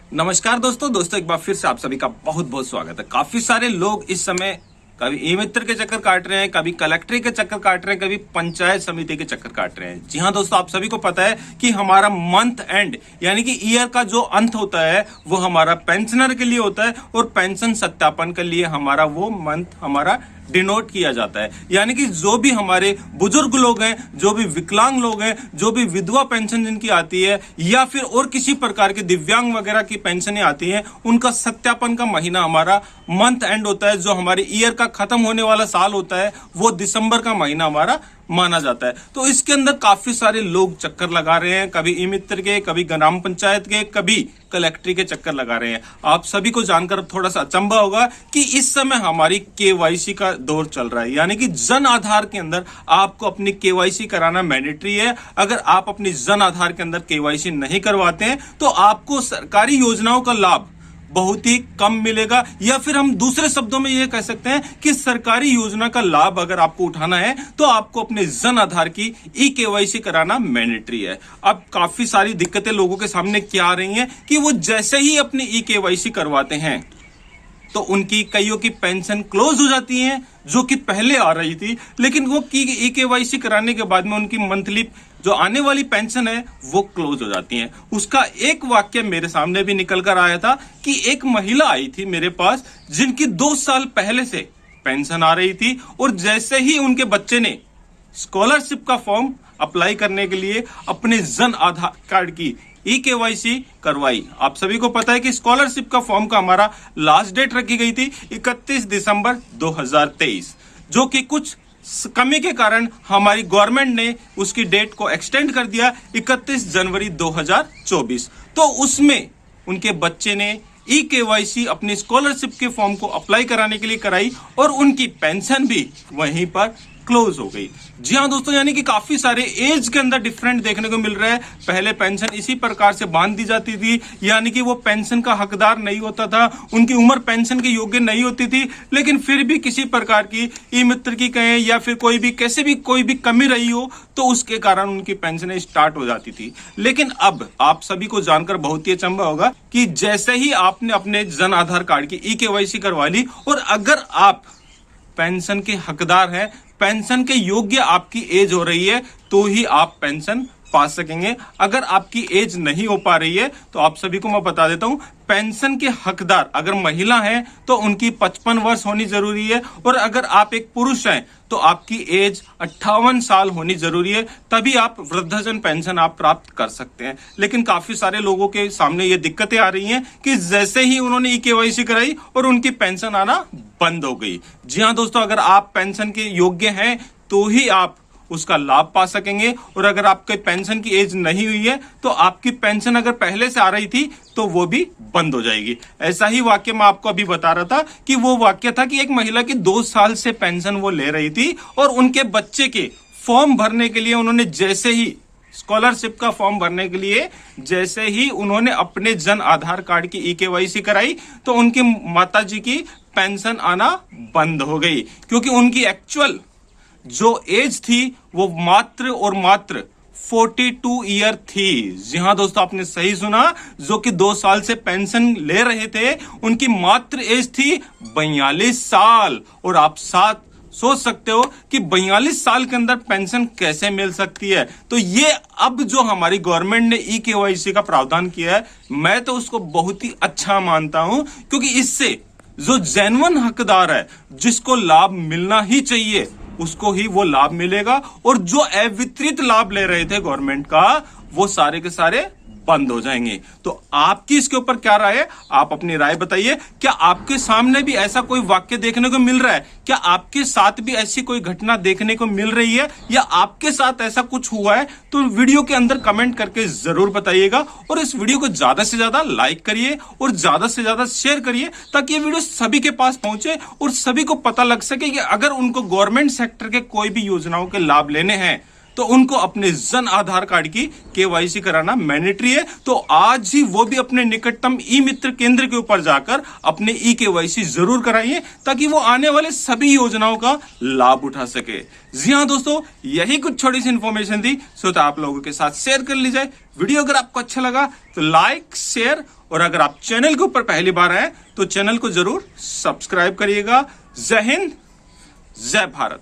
नमस्कार दोस्तों एक बार फिर से आप सभी का बहुत बहुत स्वागत है। काफी सारे लोग इस समय कभी ई मित्र के चक्कर काट रहे हैं, कभी कलेक्ट्री के चक्कर काट रहे हैं, कभी पंचायत समिति के चक्कर काट रहे हैं। जी हाँ दोस्तों, आप सभी को पता है कि हमारा मंथ एंड यानी कि ईयर का जो अंत होता है वो हमारा पेंशनर के लिए होता है और पेंशन सत्यापन के लिए हमारा वो मंथ हमारा डिनोट किया जाता है। यानी कि जो भी हमारे बुजुर्ग लोग हैं, जो भी विकलांग लोग हैं, जो भी विधवा पेंशन जिनकी आती है या फिर और किसी प्रकार के दिव्यांग वगैरह की पेंशनें आती हैं, उनका सत्यापन का महीना हमारा मंथ एंड होता है। जो हमारे ईयर का खत्म होने वाला साल होता है वो दिसंबर का महीना हमारा माना जाता है। तो इसके अंदर काफी सारे लोग चक्कर लगा रहे हैं, कभी ई मित्र के, कभी ग्राम पंचायत के, कभी कलेक्ट्री के चक्कर लगा रहे हैं। आप सभी को जानकर थोड़ा सा अचंभा होगा कि इस समय हमारी केवाईसी का दौर चल रहा है, यानी कि जन आधार के अंदर आपको अपनी केवाईसी कराना मैंडेटरी है। अगर आप अपनी जन आधार के अंदर केवाईसी नहीं करवाते हैं तो आपको सरकारी योजनाओं का लाभ बहुत ही कम मिलेगा, या फिर हम दूसरे शब्दों में यह कह सकते हैं कि सरकारी योजना का लाभ अगर आपको उठाना है तो आपको अपने जन आधार की ई केवाईसी कराना मैंडेटरी है। अब काफी सारी दिक्कतें लोगों के सामने क्या आ रही हैं कि वो जैसे ही अपनी ई केवाईसी करवाते हैं तो उनकी कईयों की पेंशन क्लोज हो जाती है जो कि पहले आ रही थी, लेकिन वो ई केवाईसी कराने के बाद में उनकी मंथली जो आने वाली पेंशन है वो क्लोज हो जाती है। उसका एक वाक्य मेरे सामने भी निकल कर आया था कि एक महिला आई थी मेरे पास जिनकी 2 साल पहले से पेंशन आ रही थी और जैसे ही उनके बच्चे ने स्कॉलरशिप का फॉर्म अप्लाई करने के लिए अपने जन आधार कार्ड की ई केवाईसी करवाई। आप सभी को पता है कि स्कॉलरशिप का फॉर्म का हमारा लास्ट डेट रखी गई थी 31 दिसंबर 2023, जो कि कुछ कमी के कारण हमारी गवर्नमेंट ने उसकी डेट को एक्सटेंड कर दिया 31 जनवरी 2024। तो उसमें उनके बच्चे ने ई केवाईसी अपनी स्कॉलरशिप के फॉर्म को अप्लाई कराने के लिए कराई और उनकी पेंशन भी वहीं पर क्लोज हो गई। जी हाँ दोस्तों, यानी कि काफी सारे एज के अंदर डिफरेंट देखने को मिल रहा है। पहले पेंशन इसी प्रकार से बांध दी जाती थी, यानी कि वो पेंशन का हकदार नहीं होता था, उनकी उम्र पेंशन के योग्य नहीं होती थी, लेकिन फिर भी किसी प्रकार की ई मित्र की कहें या फिर कोई भी कैसे भी कोई भी कमी रही हो तो उसके कारण उनकी पेंशनें स्टार्ट हो जाती थी। लेकिन अब आप सभी को जानकर बहुत ही अचंभा होगा कि जैसे ही आपने अपने जन आधार कार्ड की ई केवाईसी करवा ली और अगर आप पेंशन के हकदार हैं, पेंशन के योग्य आपकी एज हो रही है तो ही आप पेंशन पा सकेंगे। अगर आपकी एज नहीं हो पा रही है तो आप सभी को मैं बता देता हूं, पेंशन के हकदार अगर महिला हैं तो उनकी 55 वर्ष होनी जरूरी है और अगर आप एक पुरुष हैं तो आपकी एज 58 साल होनी जरूरी है, तभी आप वृद्धजन पेंशन आप प्राप्त कर सकते हैं। लेकिन काफी सारे लोगों के सामने ये दिक्कतें आ रही हैं कि जैसे ही उन्होंने ई केवाईसी कराई और उनकी पेंशन आना बंद हो गई। जी हाँ दोस्तों, अगर आप पेंशन के योग्य हैं तो ही आप उसका लाभ पा सकेंगे और अगर आपके पेंशन की एज नहीं हुई है तो आपकी पेंशन अगर पहले से आ रही थी तो वो भी बंद हो जाएगी। ऐसा ही वाक्य मैं आपको अभी बता रहा था कि वो वाक्य था कि एक महिला की 2 साल से पेंशन वो ले रही थी और उनके बच्चे के फॉर्म भरने के लिए उन्होंने जैसे ही स्कॉलरशिप का फॉर्म भरने के लिए जैसे ही उन्होंने अपने जन आधार कार्ड की ई केवाईसी कराई तो उनकी माताजी की पेंशन आना बंद हो गई, क्योंकि उनकी एक्चुअल जो एज थी वो मात्र और मात्र 42 ईयर थी। जी हाँ दोस्तों, आपने सही सुना, जो कि 2 साल से पेंशन ले रहे थे उनकी मात्र एज थी 42 साल। और आप साथ सोच सकते हो कि 42 साल के अंदर पेंशन कैसे मिल सकती है। तो ये अब जो हमारी गवर्नमेंट ने ई केवाईसी का प्रावधान किया है, मैं तो उसको बहुत ही अच्छा मानता हूं, क्योंकि इससे जो जेन्युइन हकदार है, जिसको लाभ मिलना ही चाहिए, उसको ही वो लाभ मिलेगा और जो अवितरित लाभ ले रहे थे गवर्नमेंट का वो सारे के सारे बंद हो जाएंगे। तो आपकी इसके ऊपर क्या राय है, आप अपनी राय बताइए। क्या आपके सामने भी ऐसा कोई वाक्य देखने को मिल रहा है? क्या आपके साथ भी ऐसी कोई घटना देखने को मिल रही है या आपके साथ ऐसा कुछ हुआ है? तो वीडियो के अंदर कमेंट करके जरूर बताइएगा और इस वीडियो को ज्यादा से ज्यादा लाइक करिए और ज्यादा से ज्यादा शेयर करिए ताकि ये वीडियो सभी के पास पहुंचे और सभी को पता लग सके कि अगर उनको गवर्नमेंट सेक्टर के कोई भी योजनाओं के लाभ लेने हैं तो उनको अपने जन आधार कार्ड की केवाईसी कराना मैंडेटरी है। तो आज ही वो भी अपने निकटतम ई मित्र केंद्र के ऊपर जाकर अपने ई केवाईसी जरूर कराइए, ताकि वो आने वाले सभी योजनाओं का लाभ उठा सके। जी हाँ दोस्तों, यही कुछ छोटी सी इंफॉर्मेशन थी, सो तो आप लोगों के साथ शेयर कर ली जाए। वीडियो अगर आपको अच्छा लगा तो लाइक, शेयर, और अगर आप चैनल के ऊपर पहली बार आए तो चैनल को जरूर सब्सक्राइब करिएगा। जय हिंद, जय भारत।